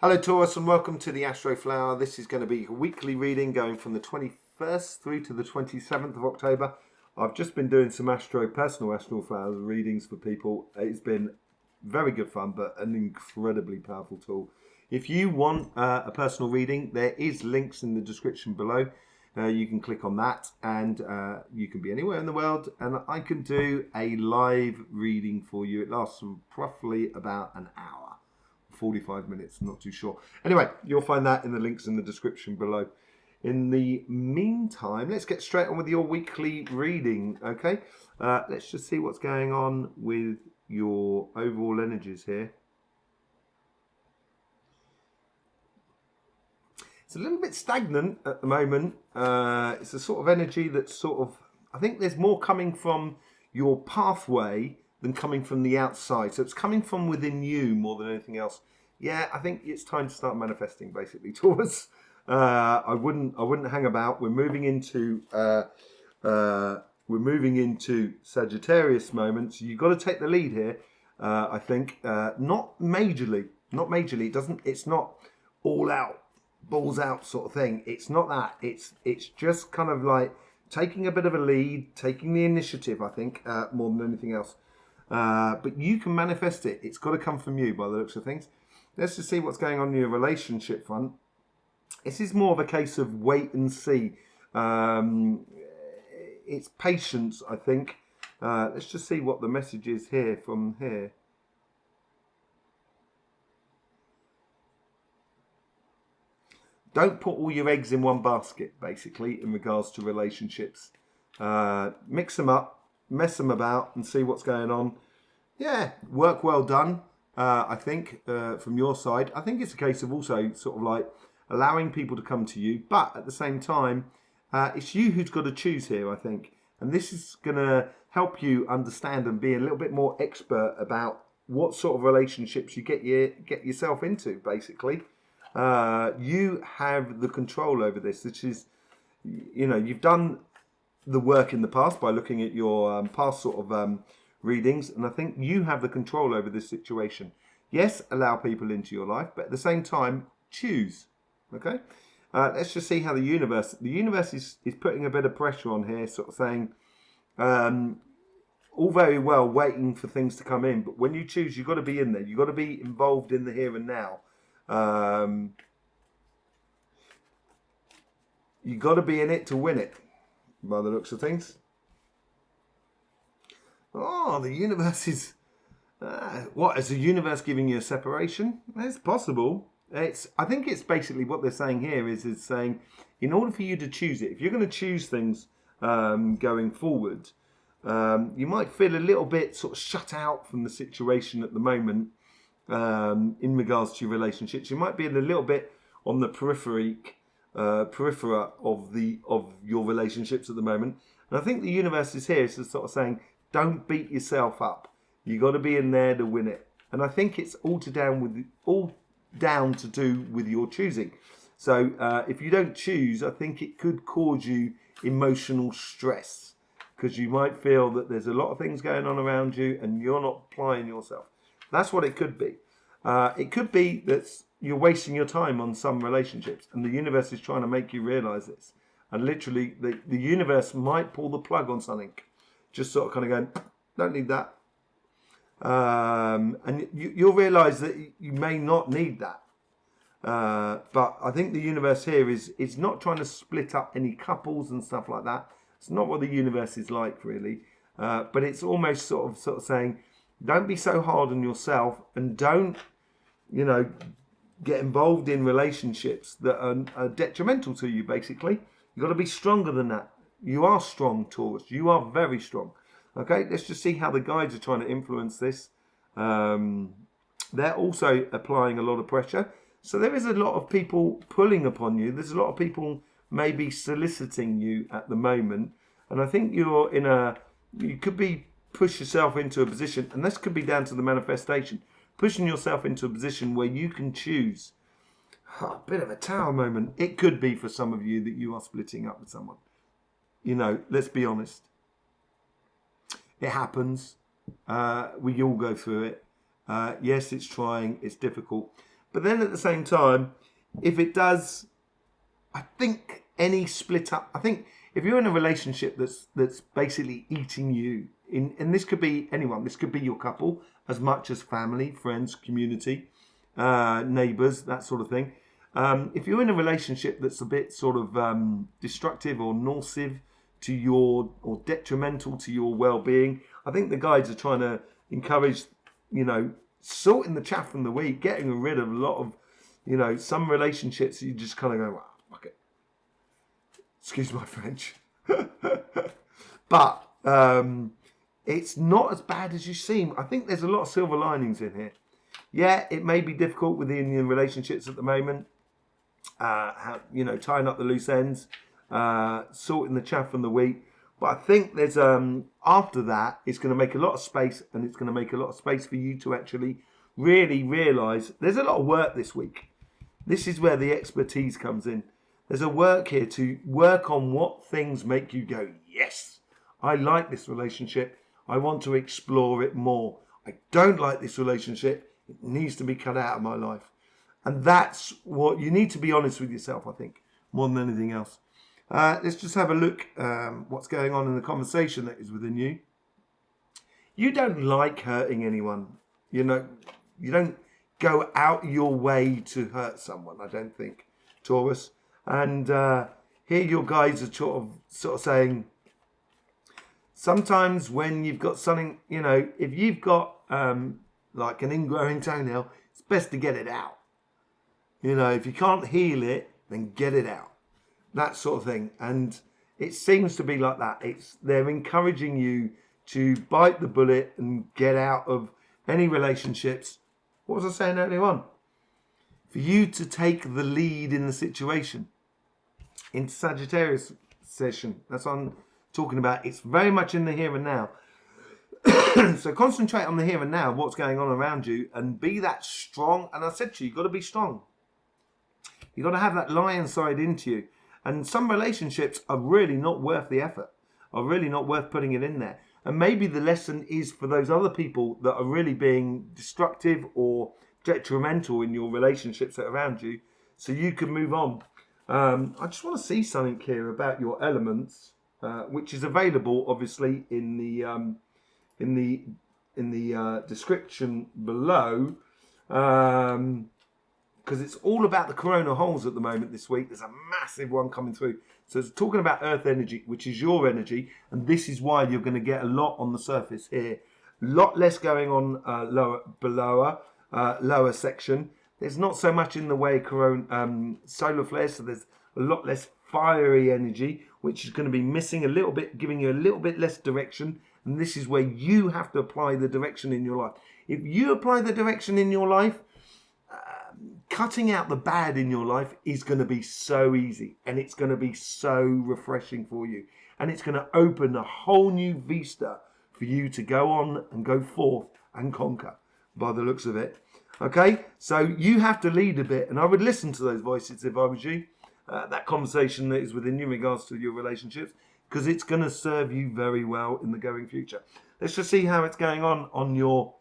Hello Taurus and welcome to the Astroflower. This is going to be a weekly reading going from the 21st through to the 27th of October. I've just been doing some personal Astroflower readings for people. It's been very good fun, but an incredibly powerful tool. If you want a personal reading, there is links in the description below. You can click on that and you can be anywhere in the world and I can do a live reading for you. It lasts roughly about an hour. 45 minutes, not too sure. Anyway, you'll find that in the links in the description below. In the meantime, let's get straight on with your weekly reading, okay? Let's just see what's going on with your overall energies here. It's a little bit stagnant at the moment. It's a sort of energy that's sort of, I think there's more coming from your pathway than coming from the outside. So it's coming from within you more than anything else. Yeah, I think it's time to start manifesting, basically, Taurus. I wouldn't hang about. We're moving into Sagittarius moments. You've got to take the lead here. I think not majorly. It's not all out, balls out sort of thing. It's not that. It's just kind of like taking a bit of a lead, taking the initiative. I think more than anything else. But you can manifest it. It's got to come from you by the looks of things. Let's just see what's going on in your relationship front. This is more of a case of wait and see. It's patience, I think. Let's just see what the message is here from here. Don't put all your eggs in one basket, basically, in regards to relationships. Mix them up, mess them about, and see what's going on. Yeah, work well done. I think from your side, I think it's a case of also sort of like allowing people to come to you, but at the same time, it's you who's got to choose here, I think. And this is going to help you understand and be a little bit more expert about what sort of relationships you get yourself into, basically. You have the control over this, which is, you know, you've done the work in the past by looking at your past sort of readings, and I think you have the control over this situation. Yes, allow people into your life, but at the same time, choose. Okay, let's just see how the universe is putting a bit of pressure on here, sort of saying, all very well waiting for things to come in, but when you choose, you've got to be in there. You've got to be involved in the here and now. You've got to be in it to win it, by the looks of things. Oh, the universe is... what, is the universe giving you a separation? It's possible. I think it's basically what they're saying here is saying, in order for you to choose it, if you're going to choose things going forward, you might feel a little bit sort of shut out from the situation at the moment in regards to your relationships. You might be a little bit on the periphery of your relationships at the moment. And I think the universe is here, so sort of saying, don't beat yourself up. You got to be in there to win it. And I think it's all down to do with your choosing. So if you don't choose, I think it could cause you emotional stress because you might feel that there's a lot of things going on around you and you're not applying yourself. That's what it could be. It could be that you're wasting your time on some relationships and the universe is trying to make you realize this. And literally, the universe might pull the plug on something. Just sort of kind of going, don't need that. And you'll realise that you may not need that. But I think the universe here is not trying to split up any couples and stuff like that. It's not what the universe is like, really. But it's almost sort of saying, don't be so hard on yourself and don't, you know, get involved in relationships that are detrimental to you, basically. You've got to be stronger than that. You are strong, Taurus. You are very strong. Okay, let's just see how the guides are trying to influence this. They're also applying a lot of pressure. So there is a lot of people pulling upon you. There's a lot of people maybe soliciting you at the moment. And I think you could be push yourself into a position, and this could be down to the manifestation, pushing yourself into a position where you can choose. A bit of a tower moment. It could be for some of you that you are splitting up with someone. You know, let's be honest. It happens. We all go through it. Yes, it's trying. It's difficult. But then at the same time, if it does, I think any split up, I think if you're in a relationship that's basically eating you, and this could be anyone, this could be your couple as much as family, friends, community, neighbours, that sort of thing. If you're in a relationship that's a bit sort of destructive or nocive to your, or detrimental to your well-being, I think the guides are trying to encourage, sorting the chaff from the wheat, getting rid of a lot of, some relationships you just kind of go, wow, fuck it. Excuse my French. But it's not as bad as you seem. I think there's a lot of silver linings in here. Yeah, it may be difficult within your relationships at the moment. Tying up the loose ends, sorting the chaff from the wheat. But I think there's after that, it's going to make a lot of space, and it's going to make a lot of space for you to actually really realise there's a lot of work this week. This is where the expertise comes in. There's a work here to work on what things make you go, yes, I like this relationship. I want to explore it more. I don't like this relationship. It needs to be cut out of my life. And that's what you need to be honest with yourself, I think, more than anything else. Let's just have a look what's going on in the conversation that is within you. You don't like hurting anyone. You don't go out your way to hurt someone, I don't think, Taurus. And here your guides are sort of saying, sometimes when you've got something, if you've got like an ingrowing toenail, it's best to get it out. If you can't heal it, then get it out. That sort of thing. And it seems to be like that. They're encouraging you to bite the bullet and get out of any relationships. What was I saying earlier on? For you to take the lead in the situation. In Sagittarius session, that's what I'm talking about. It's very much in the here and now. So concentrate on the here and now, what's going on around you, and be that strong. And I said to you, you've got to be strong. You've got to have that lion side into you. And some relationships are really not worth the effort, are really not worth putting it in there. And maybe the lesson is for those other people that are really being destructive or detrimental in your relationships that are around you, so you can move on. I just want to see something here about your elements, which is available obviously in the description below. Because it's all about the corona holes at the moment this week. There's a massive one coming through. So it's talking about earth energy, which is your energy. And this is why you're going to get a lot on the surface here. A lot less going on lower section. There's not so much in the way of solar flares. So there's a lot less fiery energy, which is going to be missing a little bit, giving you a little bit less direction. And this is where you have to apply the direction in your life. If you apply the direction in your life, cutting out the bad in your life is going to be so easy, and it's going to be so refreshing for you, and it's going to open a whole new vista for you to go on and go forth and conquer, by the looks of it. Okay, so you have to lead a bit, and I would listen to those voices if I was you, that conversation that is within you in regards to your relationships, because it's going to serve you very well in the going future. Let's just see how it's going on your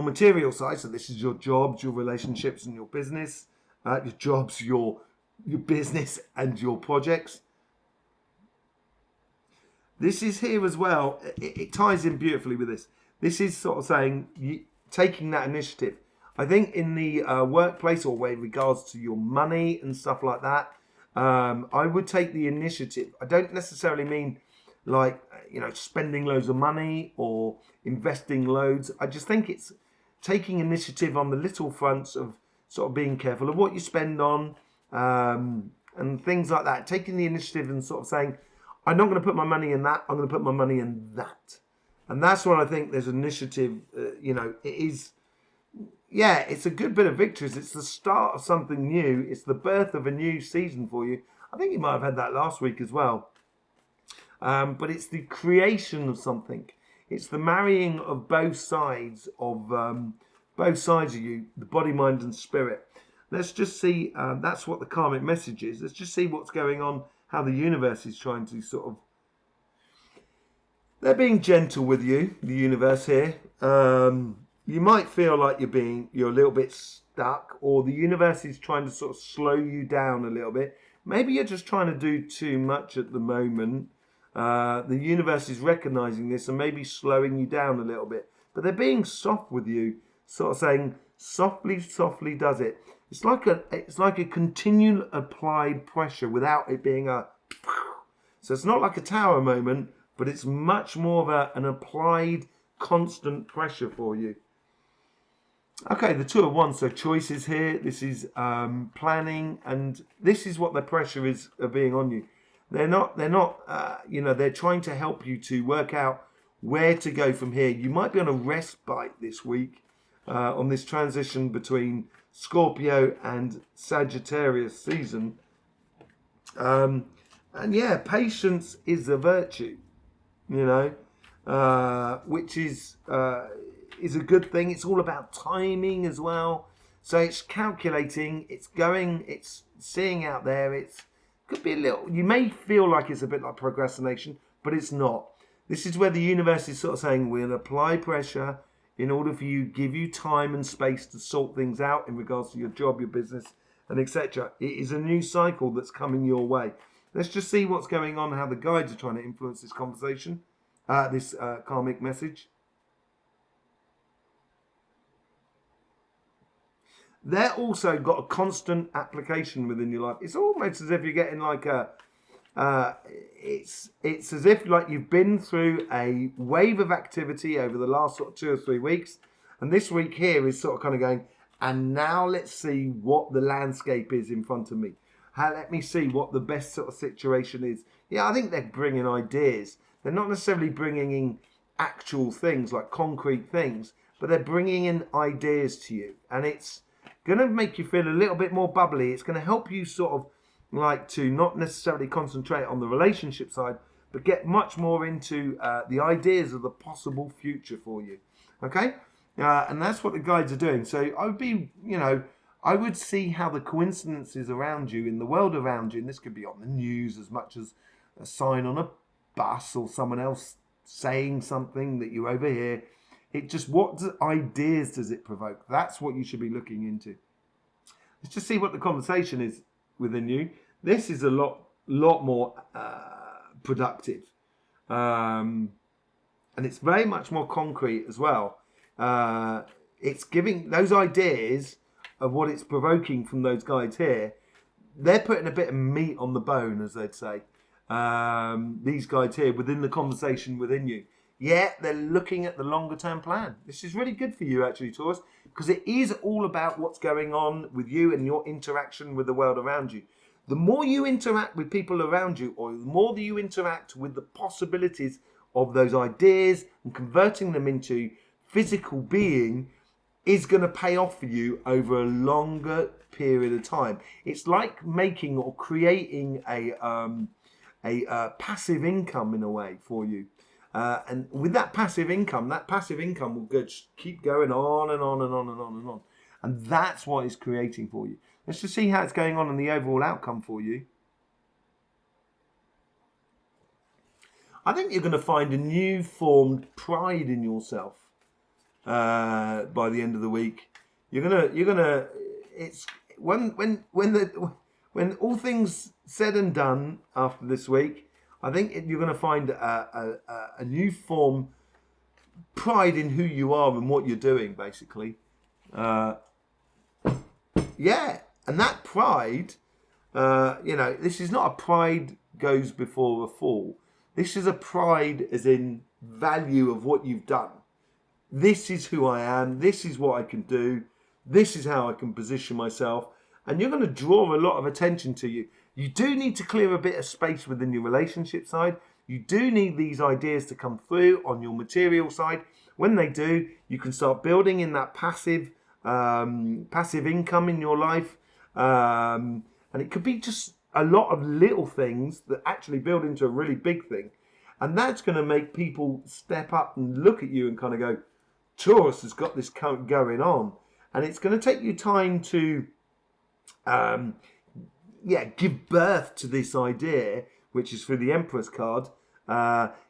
material side. So this is your jobs, your relationships, and your business. Your jobs, your business, and your projects. This is here as well. It ties in beautifully with this. This is sort of saying taking that initiative. I think in the workplace, or with regards to your money and stuff like that, I would take the initiative. I don't necessarily mean like, spending loads of money or investing loads. I just think it's taking initiative on the little fronts of sort of being careful of what you spend on, and things like that. Taking the initiative and sort of saying, I'm not going to put my money in that, I'm going to put my money in that. And that's what I think there's initiative, it is, it's a good bit of victories. It's the start of something new. It's the birth of a new season for you. I think you might have had that last week as well. But it's the creation of something. It's the marrying of both sides of you, the body, mind, and spirit. Let's just see. That's what the karmic message is. Let's just see what's going on. How the universe is trying to sort of. They're being gentle with you. The universe here. You might feel like you're a little bit stuck, or the universe is trying to sort of slow you down a little bit. Maybe you're just trying to do too much at the moment. The universe is recognizing this and maybe slowing you down a little bit. But they're being soft with you, sort of saying, softly, softly does it. It's like a continual applied pressure without it being a... So it's not like a tower moment, but it's much more of an applied constant pressure for you. Okay, the Two of Wands, so choices here. This is planning, and this is what the pressure is being on you. They're not, they're trying to help you to work out where to go from here. You might be on a respite this week on this transition between Scorpio and Sagittarius season. And yeah, patience is a virtue, which is a good thing. It's all about timing as well. So it's calculating, it's seeing out there. Could be a little, you may feel like it's a bit like procrastination, but it's not. This is where the universe is sort of saying, we'll apply pressure in order for you, give you time and space to sort things out in regards to your job, your business, and etc. It is a new cycle that's coming your way. Let's just see what's going on, how the guides are trying to influence this conversation, this karmic message. They're also got a constant application within your life. It's almost as if you're getting like it's as if like you've been through a wave of activity over the last sort of 2 or 3 weeks. And this week here is sort of kind of going, and now let's see what the landscape is in front of me. Let me see what the best sort of situation is. Yeah, I think they're bringing ideas. They're not necessarily bringing in actual things like concrete things, but they're bringing in ideas to you. And it's going to make you feel a little bit more bubbly. It's going to help you sort of like to not necessarily concentrate on the relationship side, but get much more into the ideas of the possible future for you. Okay? And that's what the guides are doing. So I would be, I would see how the coincidences around you, in the world around you, and this could be on the news as much as a sign on a bus or someone else saying something that you overhear. It just, what ideas does it provoke? That's what you should be looking into. Let's just see what the conversation is within you. This is a lot more productive. And it's very much more concrete as well. It's giving those ideas of what it's provoking from those guides here. They're putting a bit of meat on the bone, as they'd say. These guides here within the conversation within you. Yeah, they're looking at the longer term plan. This is really good for you actually, Taurus, because it is all about what's going on with you and your interaction with the world around you. The more you interact with people around you, or the more that you interact with the possibilities of those ideas and converting them into physical being, is going to pay off for you over a longer period of time. It's like making or creating a passive income in a way for you. And with that passive income will keep going on and on and on and on and on. And that's what it's creating for you. Let's just see how it's going on in the overall outcome for you. I think you're going to find a new formed pride in yourself by the end of the week. It's when all things said and done after this week, I think you're going to find a new form pride in who you are and what you're doing, basically. Yeah, and that pride, this is not a pride goes before a fall. This is a pride as in value of what you've done. This is who I am. This is what I can do. This is how I can position myself. And you're going to draw a lot of attention to you. You do need to clear a bit of space within your relationship side. You do need these ideas to come through on your material side. When they do, you can start building in that passive income in your life. And it could be just a lot of little things that actually build into a really big thing. And that's going to make people step up and look at you and kind of go, Taurus has got this going on. And it's going to take you time to give birth to this idea, which is for the Empress card.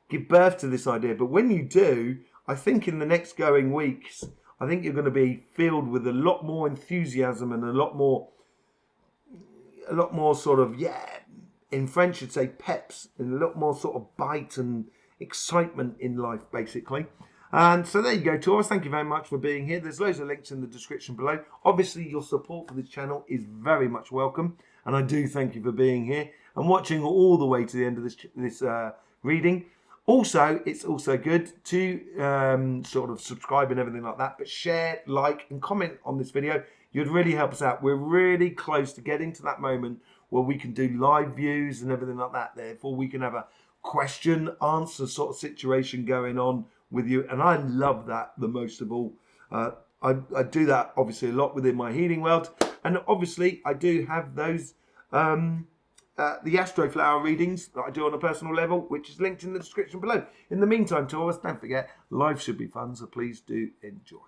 Give birth to this idea. But when you do, I think in the next going weeks, I think you're going to be filled with a lot more enthusiasm and a lot more sort of, in French you'd say peps, and a lot more sort of bite and excitement in life, basically. And so there you go, Taurus. Thank you very much for being here. There's loads of links in the description below. Obviously, your support for this channel is very much welcome, and I do thank you for being here and watching all the way to the end of this reading. Also, it's also good to sort of subscribe and everything like that, but share, like, and comment on this video. You'd really help us out. We're really close to getting to that moment where we can do live views and everything like that. Therefore, we can have a question answer sort of situation going on with you, and I love that the most of all. I do that obviously a lot within my healing world, and obviously I do have those the Astroflower readings that I do on a personal level, which is linked in the description below. In the meantime, Taurus, don't forget, life should be fun, so please do enjoy.